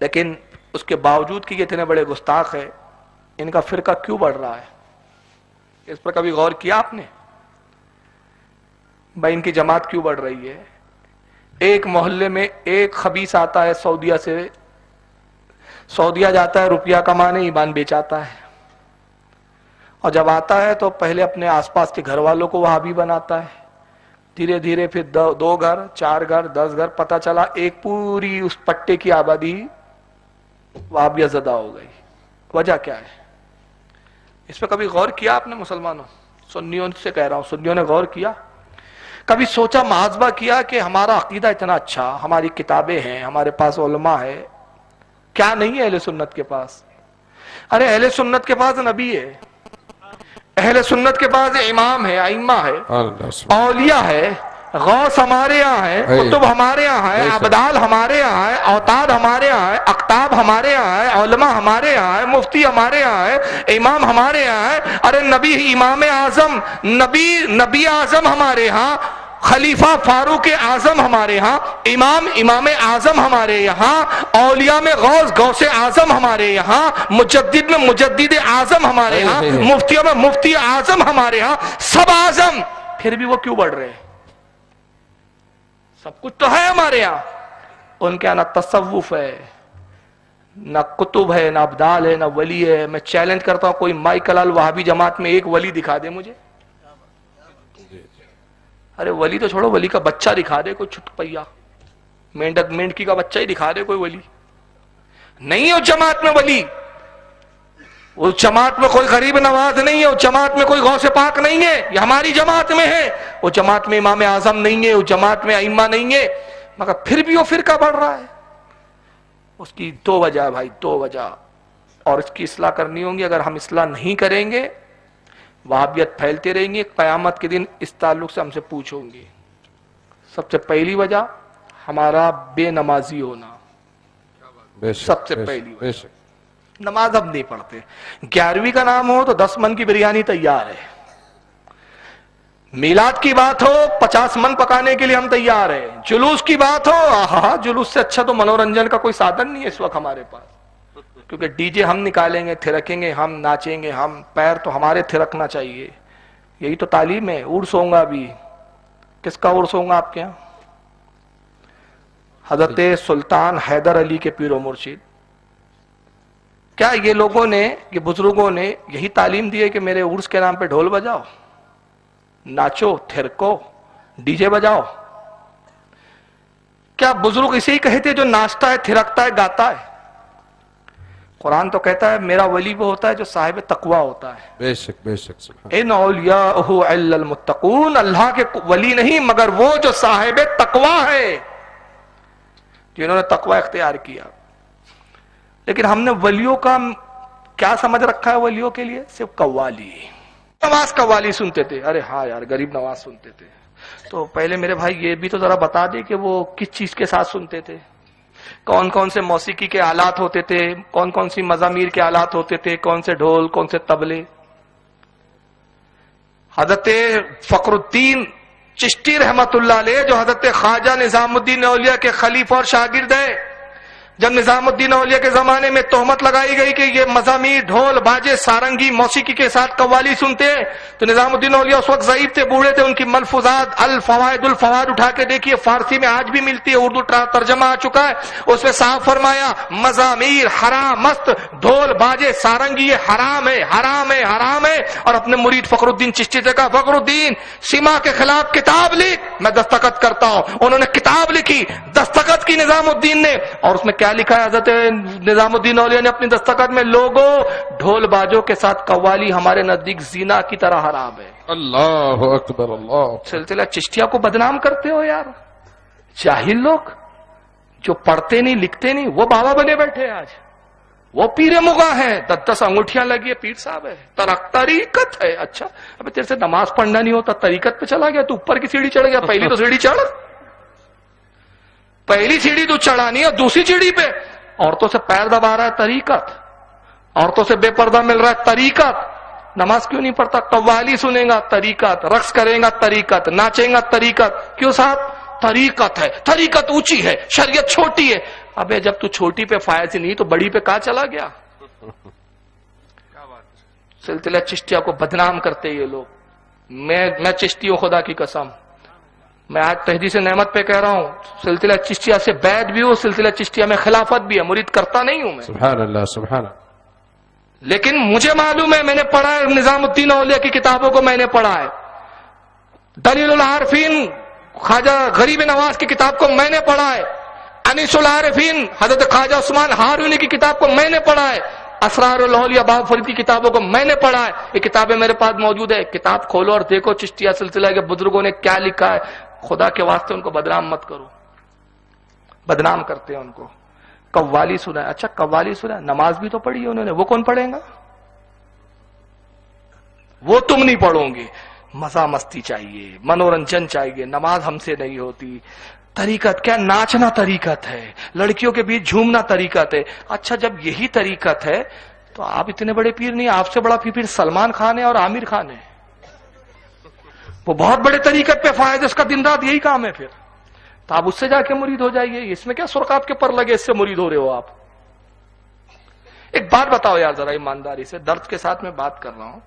لیکن اس کے باوجود کہ یہ اتنے بڑے گستاخ ہے، ان کا فرقہ کیوں بڑھ رہا ہے؟ اس پر کبھی غور کیا آپ نے؟ بھائی ان کی جماعت کیوں بڑھ رہی ہے؟ ایک محلے میں ایک خبیث آتا ہے سعودیہ سے، سعودیہ جاتا ہے روپیہ کمانے، ایمان بیچاتا ہے، اور جب آتا ہے تو پہلے اپنے آس پاس کے گھر والوں کو وہابی بناتا ہے، دھیرے دھیرے پھر 2 گھر 4 گھر 10 گھر، پتہ چلا ایک پوری اس پٹے کی آبادی وہابیہ زدہ ہو گئی۔ وجہ کیا ہے؟ اس پہ کبھی غور کیا آپ نے مسلمانوں؟ سنیوں سے کہہ رہا ہوں، سنیوں نے غور کیا؟ کبھی سوچا، محاسبہ کیا کہ ہمارا عقیدہ اتنا اچھا، ہماری کتابیں ہیں، ہمارے پاس علماء ہے، کیا نہیں ہے اہل سنت کے پاس؟ ارے اہل سنت کے پاس نبی ہے، اہل سنت کے پاس امام ہے، ائمہ ہے، اولیاء ہے، غوث ہمارے یہاں ہے، کتب ہمارے یہاں ہے، ابدال ہمارے یہاں ہے، اوتاد ہمارے یہاں ہے، اقطاب ہمارے یہاں ہے، علماء ہمارے یہاں ہے، مفتی ہمارے یہاں ہے، امام ہمارے یہاں ہے۔ ارے نبی امام اعظم، نبی اعظم ہمارے یہاں، خلیفہ فاروق اعظم ہمارے یہاں، امام اعظم ہمارے یہاں، اولیاء میں غوث اعظم ہمارے یہاں، مجدد میں مجدد اعظم ہمارے یہاں، مفتیوں میں مفتی اعظم ہمارے یہاں، سب اعظم، پھر بھی وہ کیوں بڑھ رہے ہیں؟ سب کچھ تو ہے ہمارے یہاں، ان کے یہاں نہ تصوف ہے، نہ کتب ہے، نہ ابدال ہے، نہ ولی ہے۔ میں چیلنج کرتا ہوں، کوئی مائک لال وہابی جماعت میں ایک ولی دکھا دے مجھے۔ ارے ولی تو چھوڑو، ولی کا بچہ دکھا دے، کوئی چھٹ پیا مینڈکی کا بچہ ہی دکھا دے کوئی ولی۔ نہیں ہے اس جماعت میں ولی، اس جماعت میں کوئی غریب نواز نہیں ہے، اس جماعت میں کوئی غوث پاک نہیں ہے، یہ ہماری جماعت میں ہے۔ اس جماعت میں امام اعظم نہیں ہے، اس جماعت میں ائمہ نہیں ہے، مگر پھر بھی وہ فرقہ بڑھ رہا ہے۔ اس کی 2 وجہ ہے بھائی، 2 وجہ، اور اس کی اصلاح کرنی ہوں گی۔ اگر ہم اصلاح نہیں کریں گے، وہابیت پھیلتے رہیں گی، قیامت کے دن اس تعلق سے ہم سے پوچھوں گی۔ سب سے پہلی وجہ ہمارا بے نمازی ہونا، سب سے پہلی وجہ۔ نماز اب نہیں پڑھتے، 11ویں کا نام ہو تو 10 من کی بریانی تیار ہے، میلاد کی بات ہو 50 من پکانے کے لیے ہم تیار ہیں، جلوس کی بات ہو، جلوس سے اچھا تو منورنجن کا کوئی سادھن نہیں ہے اس وقت ہمارے پاس، کیونکہ ڈی جے ہم نکالیں گے، تھرکیں گے، ہم ناچیں گے، ہم پیر تو ہمارے تھرکنا چاہیے۔ یہی تو تعلیم ہے۔ عرس ہوگا بھی، کس کا عرس ہوگا آپ کے یہاں؟ حضرت سلطان حیدر علی کے پیر و مرشد۔ کیا یہ لوگوں نے، یہ بزرگوں نے یہی تعلیم دی ہے کہ میرے عرس کے نام پہ ڈھول بجاؤ، ناچو، تھرکو، ڈی جے بجاؤ؟ کیا بزرگ اسے ہی کہتے جو ناچتا ہے، تھرکتا ہے، گاتا ہے؟ قرآن تو کہتا ہے میرا ولی وہ ہوتا ہے جو صاحب تقویٰ ہوتا ہے۔ بے شک بے شک، سبحان ان اولیاءہ الا المتقون، اللہ کے ولی نہیں مگر وہ جو صاحب تقویٰ ہے، جنہوں نے تقویٰ اختیار کیا۔ لیکن ہم نے ولیوں کا کیا سمجھ رکھا ہے؟ ولیوں کے لیے صرف قوالی، نواز قوالی سنتے تھے۔ ارے ہاں یار، غریب نواز سنتے تھے، تو پہلے میرے بھائی یہ بھی تو ذرا بتا دے کہ وہ کس چیز کے ساتھ سنتے تھے، کون کون سے موسیقی کے آلات ہوتے تھے، کون کون سی مزامیر کے آلات ہوتے تھے، کون سے ڈھول، کون سے طبلے۔ حضرت فخر الدین چشتی رحمت اللہ علیہ، جو حضرت خواجہ نظام الدین اولیاء کے خلیفہ اور شاگرد ہے، جب نظام الدین اولیاء کے زمانے میں تہمت لگائی گئی کہ یہ مزامیر، ڈھول، باجے، سارنگی، موسیقی کے ساتھ قوالی سنتے ہیں، تو نظام الدین اولیاء اس وقت ضعیف تھے، بوڑھے تھے، ان کی ملفوظات الفوائد اٹھا کے دیکھیے، فارسی میں آج بھی ملتی ہے، اردو ترجمہ آ چکا ہے، اس میں صاف فرمایا مزامیر حرام است، ڈھول، باجے، سارنگی یہ حرام ہے، حرام ہے، حرام ہے۔ اور اپنے مرید فخر الدین چشتی سے کہا، فخر الدین سما کے خلاف کتاب لکھ، میں دستخط کرتا ہوں۔ انہوں نے کتاب لکھی، دستخط کی نظام الدین نے، اور اس میں کیا لکھا ہے حضرت نظام الدین اولیاء نے اپنی دستخط میں؟ لوگوں، ڈھول باجوں کے ساتھ قوالی ہمارے نزدیک زنا کی طرح حرام ہے۔ اللہ اکبر، اللہ۔ سلسلہ چشتیہ کو بدنام کرتے ہو یار، جاہل لوگ جو پڑھتے نہیں لکھتے نہیں، وہ بابا بنے بیٹھے آج، وہ پیر مغاں ہیں، 10 انگوٹھیاں لگی ہے، پیر صاحب ہے، طریقت ہے۔ اچھا ابھی تیرے سے نماز پڑھنا نہیں ہوتا، طریقت پہ چلا گیا، تو اوپر کی سیڑھی چڑھ گیا، پہلی تو سیڑھی چڑھ، پہلی سیڑھی تو چڑھانی ہے، دوسری سیڑھی پہ عورتوں سے پیر دبا رہا ہے، طریقت، عورتوں سے بے پردہ مل رہا ہے، طریقت۔ نماز کیوں نہیں پڑھتا؟ قوالی سنے گا، طریقت، رقص کرے گا، طریقت، ناچے گا، طریقت۔ کیوں صاحب؟ طریقت ہے، طریقت اونچی ہے، شریعت چھوٹی ہے۔ ابے جب تو چھوٹی پہ فائز ہی نہیں تو بڑی پہ کہاں چلا گیا؟ سلسلہ چشتیہ کو بدنام کرتے یہ لوگ. میں چشتی ہوں خدا کی قسم. میں آج تحدیث نعمت پہ کہہ رہا ہوں سلسلہ چشتیہ سے بیعت بھی ہو, سلسلہ چشتیہ میں خلافت بھی ہے, مرید کرتا نہیں ہوں میں. سبحان اللہ سبحان اللہ. لیکن مجھے معلوم ہے, میں نے پڑھا ہے نظام الدین اولیاء کی کتابوں کو, میں نے پڑھا ہے دلیل العارفین خواجہ غریب نواز کی کتاب کو میں نے پڑھا ہے, انیس العارفین حضرت خواجہ عثمان ہارونی کی کتاب کو میں نے پڑھا ہے, اسرار الاولیاء بابا فرید کی کتابوں کو میں نے پڑھا ہے. یہ کتابیں میرے پاس موجود ہے, کتاب کھولو اور دیکھو چشتیہ سلسلہ کے بزرگوں نے کیا لکھا ہے. خدا کے واسطے ان کو بدنام مت کرو, بدنام کرتے ہیں ان کو. قوالی سنا ہے, اچھا قوالی سنا ہے, نماز بھی تو پڑھی ہے انہوں نے, وہ کون پڑھے گا؟ وہ تم نہیں پڑھو گے. مزہ مستی چاہیے, منورنجن چاہیے, نماز ہم سے نہیں ہوتی. طریقت کیا؟ ناچنا طریقت ہے, لڑکیوں کے بیچ جھومنا طریقت ہے. اچھا جب یہی طریقت ہے تو آپ اتنے بڑے پیر نہیں, آپ سے بڑا پیر سلمان خان ہے اور عامر خان ہے. وہ بہت بڑے طریقت پہ فائد, اس کا دن رات یہی کام ہے. پھر تو آپ اس سے جا کے مرید ہو جائیے. اس میں کیا سرخاب کے پر لگے اس سے مرید ہو رہے ہو آپ؟ ایک بات بتاؤ یار ذرا ایمانداری سے, درد کے ساتھ میں بات کر رہا ہوں.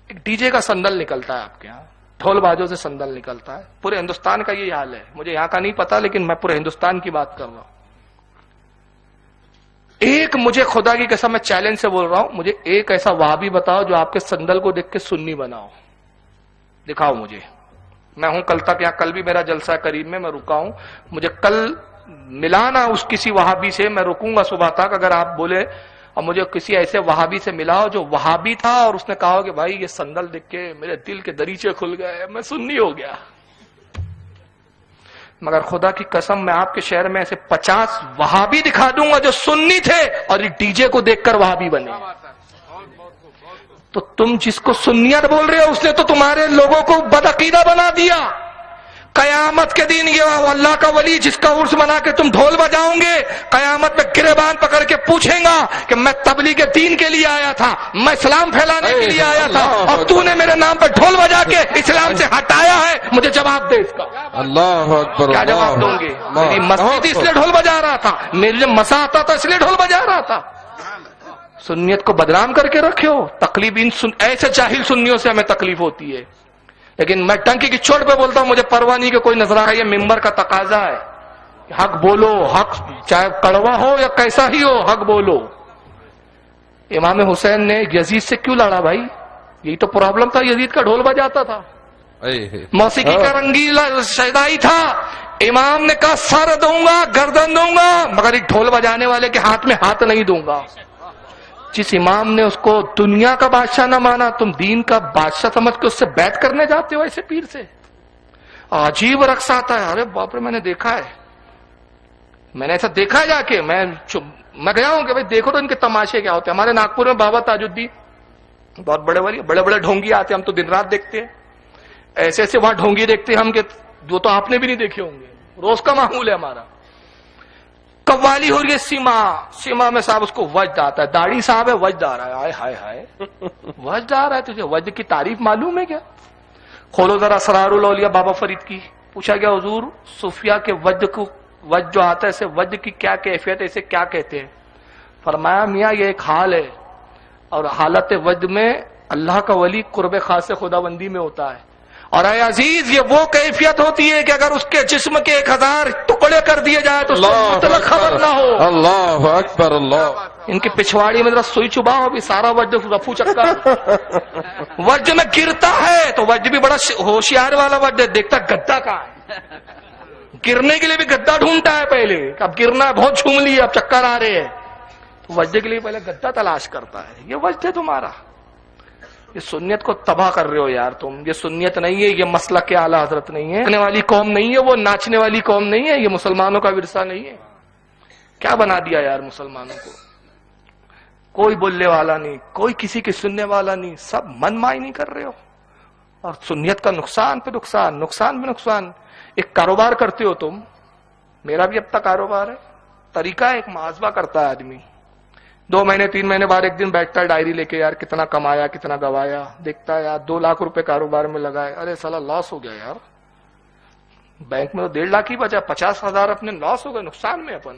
ایک ڈی جے کا سندل نکلتا ہے آپ کے یہاں, ڈھول بازوں سے سندل نکلتا ہے, پورے ہندوستان کا یہی حال ہے. مجھے یہاں کا نہیں پتا لیکن میں پورے ہندوستان کی بات کر رہا ہوں. ایک مجھے خدا کی قسم میں چیلنج سے بول رہا ہوں, مجھے ایک ایسا وہابی بتاؤ جو آپ کے سندل کو دیکھ کے سنی بناؤ, دکھاؤ مجھے. میں ہوں کل تک یہاں, کل بھی میرا جلسہ قریب میں رکا ہوں, مجھے کل ملانا اس کسی وہابی سے, میں رکوں گا صبح تک. اگر آپ بولے اور مجھے کسی ایسے وہابی سے ملاؤ جو وہابی تھا اور اس نے کہا کہ بھائی یہ سندل دیکھ کے میرے دل کے دریچے کھل گئے, میں سنی ہو گیا. مگر خدا کی قسم میں آپ کے شہر میں ایسے 50 وہابی دکھا دوں گا جو سنی تھے اور یہ ڈی جے کو دیکھ کر وہابی بنے. تو تم جس کو سنیت بول رہے ہو اس نے تو تمہارے لوگوں کو بدعقیدہ بنا دیا. قیامت کے دن یہ اللہ کا ولی جس کا عرس منا کے تم ڈھول بجاؤ گے, قیامت میں گریبان پکڑ کے پوچھیں گا کہ میں تبلیغ دین کے لیے آیا تھا, میں اسلام پھیلانے کے لیے آیا تھا, اور تو نے میرے نام پر ڈھول بجا کے اسلام سے ہٹایا ہے, مجھے جواب دے اس کا. اللہ اکبر. کیا جواب دوں گے؟ میری مسجد اس لیے ڈھول بجا رہا تھا, میرے مسا آتا تھا اس لیے ڈھول بجا رہا تھا. سنیت کو بدنام کر کے رکھے ہو. تکلیف ایسے جاہل سنیوں سے ہمیں تکلیف ہوتی ہے, لیکن میں ٹنکی کی چوٹ پہ بولتا ہوں, مجھے پرواہ نہیں کہ کوئی نظر آئے. یہ ممبر کا تقاضا ہے, حق بولو, حق چاہے کڑوا ہو یا کیسا ہی ہو, حق بولو. امام حسین نے یزید سے کیوں لڑا بھائی؟ یہی تو پرابلم تھا, یزید کا ڈھول بجاتا تھا, موسیقی کا رنگیلا شیدائی تھا. امام نے کہا سر دوں گا, گردن دوں گا, مگر ایک ڈھول بجانے والے کے ہاتھ میں ہاتھ نہیں دوں گا. جس امام نے اس کو دنیا کا بادشاہ نہ مانا, تم دین کا بادشاہ سمجھ کے اس سے بیعت کرنے جاتے ہو ایسے پیر سے. عجیب رقص آتا ہے. ارے باپ رے, میں نے دیکھا ہے, میں نے ایسا دیکھا ہے جا کے. میں گیا ہوں کہ بھائی دیکھو تو ان کے تماشے کیا ہوتے ہیں. ہمارے ناگپور میں بابا تاج الدین بہت بڑے بڑے ڈھونگی آتے ہیں, ہم تو دن رات دیکھتے ہیں. ایسے ایسے وہاں ڈھونگی دیکھتے ہیں ہم کہ جو تو آپ نے بھی نہیں دیکھے ہوں گے, روز کا معمول ہے ہمارا. قوالی ہو رہی ہے سیما میں صاحب اس کو وجد آتا ہے, داڑھی صاحب ہے, وجد آ رہا ہے. آئے ہائے ہائے, وجد آ رہا ہے تجھے؟ وجد کی تعریف معلوم ہے کیا؟ کھولو ذرا اسرار الاولیاء بابا فرید کی. پوچھا گیا حضور صوفیاء کے وجد جو آتا ہے اسے وجد کی کیا کیفیت ہے, اسے کیا کہتے ہیں؟ فرمایا میاں یہ ایک حال ہے, اور حالت وجد میں اللہ کا ولی قرب خاص خدا بندی میں ہوتا ہے. اور اے عزیز یہ وہ کیفیت ہوتی ہے کہ اگر اس کے جسم کے 1000 ٹکڑے کر دیے جائے تو اس کو مطلق خبر نہ ہو. اللہ اکبر. اللہ. ان کی پچھواڑی میں ذرا سوئی چباؤ, بھی سارا وجد رفو چکا. وجد میں گرتا ہے تو وجد بھی بڑا ہوشیار والا وجد ہے, دیکھتا گدا کہاں ہے. گرنے کے لیے بھی گدا ڈھونڈتا ہے پہلے, اب گرنا ہے, بہت جھوم لی, اب چکر آ رہے ہیں, وجد کے لیے پہلے گدا تلاش کرتا ہے. یہ وجد ہے تمہارا. یہ سنیت کو تباہ کر رہے ہو یار تم. یہ سنیت نہیں ہے, یہ مسلک کے اعلیٰ حضرت نہیں ہے, والی قوم نہیں ہے, وہ ناچنے والی قوم نہیں ہے, یہ مسلمانوں کا ورثہ نہیں ہے. کیا بنا دیا یار مسلمانوں کو؟ کوئی بولنے والا نہیں, کوئی کسی کی سننے والا نہیں, سب من مائی نہیں کر رہے ہو. اور سنیت کا نقصان پہ نقصان, نقصان پہ نقصان. ایک کاروبار کرتے ہو تم, میرا بھی اب تک کاروبار ہے, طریقہ ہے, ایک محاسبہ کرتا ہے آدمی. 2 مہینے 3 مہینے بعد ایک دن بیٹھتا ہے ڈائری لے کے, یار کتنا کمایا کتنا گوایا, دیکھتا ہے یار 2 لاکھ روپے کاروبار میں لگائے, ارے سالا لاس ہو گیا یار, بینک میں تو 1.5 لاکھ ہی بچا, 50,000 اپنے لاس ہو گئے, نقصان میں اپن.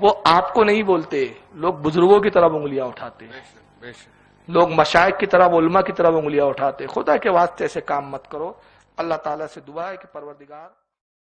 وہ آپ کو نہیں بولتے، لوگ بزرگوں کی طرف انگلیاں اٹھاتے ہیں، بے شک لوگ مشائخ کی طرف، علماء کی طرف انگلیاں اٹھاتے ہیں۔ خدا کے واسطے سے کام مت کرو۔ اللہ تعالیٰ سے دعا ہے کہ پروردگار